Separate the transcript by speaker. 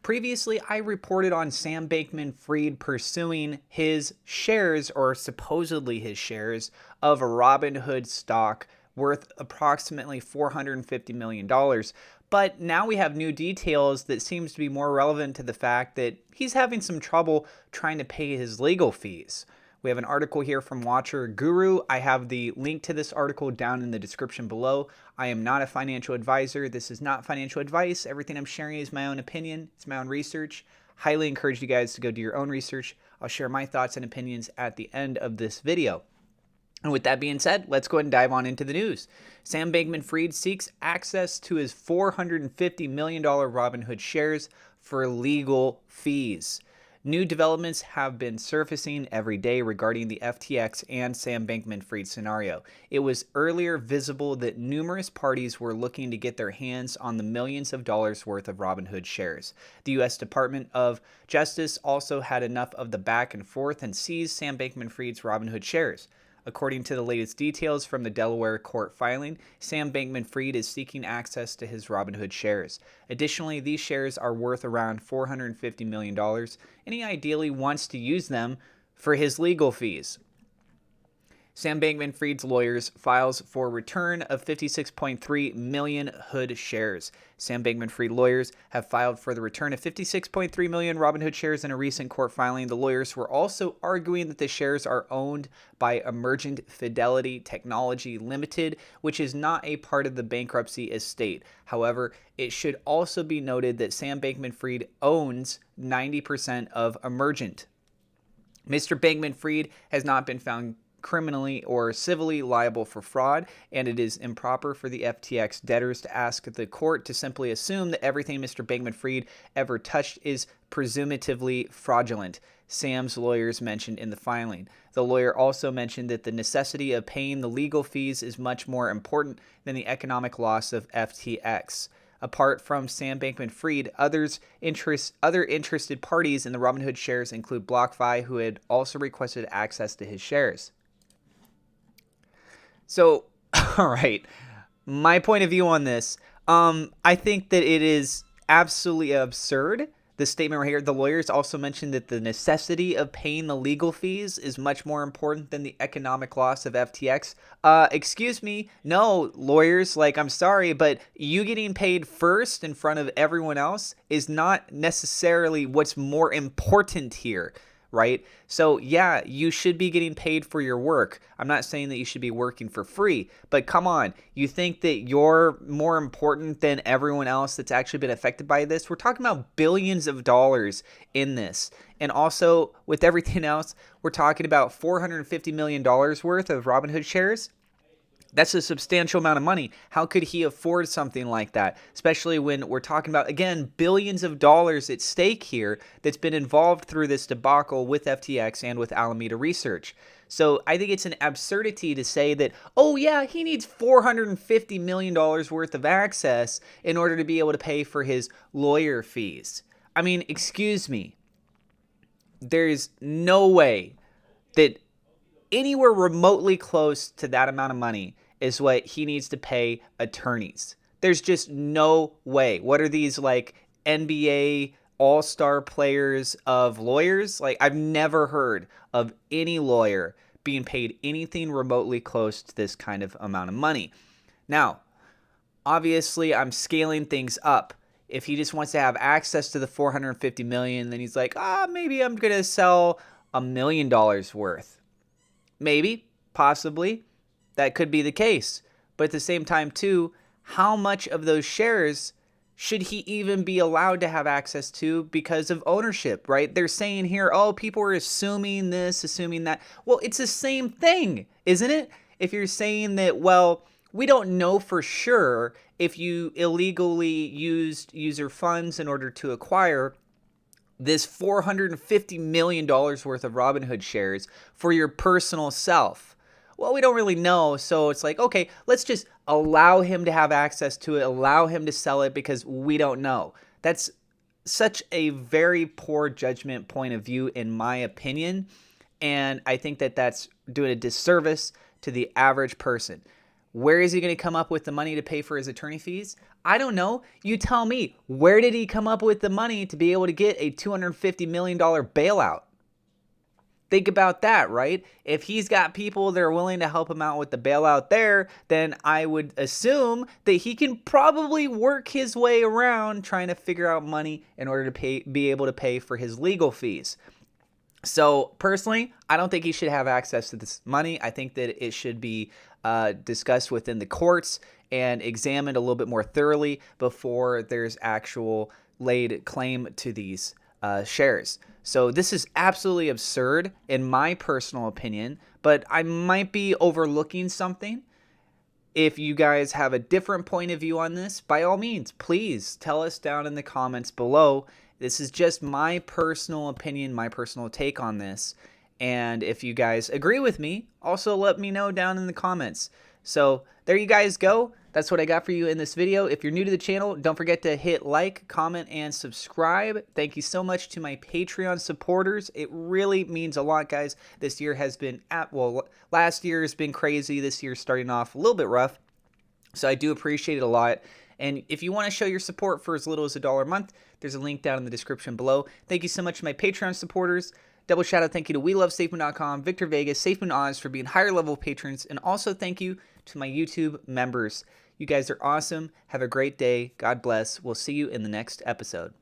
Speaker 1: Previously, I reported on Sam Bankman-Fried pursuing his shares, or supposedly his shares, of Robinhood stock worth approximately $450 million. But now we have new details that seems to be more relevant to the fact that he's having some trouble trying to pay his legal fees. We have an article here from Watcher Guru. I have the link to this article down in the description below. I am not a financial advisor. This is not financial advice. Everything I'm sharing is my own opinion. It's my own research. Highly encourage you guys to go do your own research. I'll share my thoughts and opinions at the end of this video. And with that being said, let's go ahead and dive on into the news. Sam Bankman-Fried seeks access to his $450 million Robinhood shares for legal fees. New developments have been surfacing every day regarding the FTX and Sam Bankman-Fried scenario. It was earlier visible that numerous parties were looking to get their hands on the millions of dollars worth of Robinhood shares. The U.S. Department of Justice also had enough of the back and forth and seized Sam Bankman-Fried's Robinhood shares. According to the latest details from the Delaware court filing, Sam Bankman-Fried is seeking access to his Robinhood shares. Additionally, these shares are worth around $450 million, and he ideally wants to use them for his legal fees. Sam Bankman-Fried's lawyers files for return of 56.3 million Hood shares. Sam Bankman-Fried lawyers have filed for the return of 56.3 million Robinhood shares in a recent court filing. The lawyers were also arguing that the shares are owned by Emergent Fidelity Technology Limited, which is not a part of the bankruptcy estate. However, it should also be noted that Sam Bankman-Fried owns 90% of Emergent. Mr. Bankman-Fried has not been found criminally or civilly liable for fraud, and it is improper for the FTX debtors to ask the court to simply assume that everything Mr. Bankman-Fried ever touched is presumptively fraudulent, Sam's lawyers mentioned in the filing. The lawyer also mentioned that the necessity of paying the legal fees is much more important than the economic loss of FTX. Apart from Sam Bankman-Fried, other interested parties in the Robinhood shares include BlockFi, who had also requested access to his shares. So, all right, my point of view on this, I think that it is absolutely absurd. The statement right here, the lawyers also mentioned that the necessity of paying the legal fees is much more important than the economic loss of FTX. Excuse me, no, lawyers, I'm sorry, but you getting paid first in front of everyone else is not necessarily what's more important here. Right? So yeah, you should be getting paid for your work. I'm not saying that you should be working for free, but come on, you think that you're more important than everyone else that's actually been affected by this? We're talking about billions of dollars in this. And also with everything else, we're talking about $450 million worth of Robinhood shares. That's a substantial amount of money. How could he afford something like that? Especially when we're talking about, again, billions of dollars at stake here that's been involved through this debacle with FTX and with Alameda Research. So I think it's an absurdity to say that, oh yeah, he needs $450 million worth of access in order to be able to pay for his lawyer fees. I mean, excuse me. There's no way that anywhere remotely close to that amount of money is what he needs to pay attorneys. There's just no way. What are these NBA all-star players of lawyers? I've never heard of any lawyer being paid anything remotely close to this kind of amount of money. Now, obviously, I'm scaling things up. If he just wants to have access to the $450 million, then he's like, maybe I'm going to sell $1 million worth. Maybe, possibly, that could be the case. But at the same time, too, how much of those shares should he even be allowed to have access to because of ownership, right? They're saying here, oh, people are assuming this, assuming that. Well, it's the same thing, isn't it? If you're saying that, well, we don't know for sure if you illegally used user funds in order to acquire this $450 million worth of Robinhood shares for your personal self. Well, we don't really know, so it's like, okay, let's just allow him to have access to it, allow him to sell it because we don't know. That's such a very poor judgment point of view, in my opinion, and I think that that's doing a disservice to the average person. Where is he going to come up with the money to pay for his attorney fees? I don't know. You tell me. Where did he come up with the money to be able to get a $250 million bailout? Think about that, right? If he's got people that are willing to help him out with the bailout there, then I would assume that he can probably work his way around trying to figure out money in order to be able to pay for his legal fees. So personally, I don't think he should have access to this money. I think that it should be discussed within the courts and examined a little bit more thoroughly before there's actual laid claim to these shares. So this is absolutely absurd in my personal opinion, but I might be overlooking something. If you guys have a different point of view on this, by all means, please tell us down in the comments below. This is just my personal opinion, my personal take on this. And if you guys agree with me, also let me know down in the comments. So there you guys go. That's what I got for you in this video. If you're new to the channel, don't forget to hit like, comment, and subscribe. Thank you so much to my Patreon supporters. It really means a lot, guys. This year has been, last year has been crazy. This year's starting off a little bit rough. So I do appreciate it a lot. And if you want to show your support for as little as $1 a month, there's a link down in the description below. Thank you so much to my Patreon supporters. Double shout out thank you to WeLoveSafeMoon.com, Victor Vegas, SafeMoon Oz for being higher level patrons. And also thank you to my YouTube members. You guys are awesome. Have a great day. God bless. We'll see you in the next episode.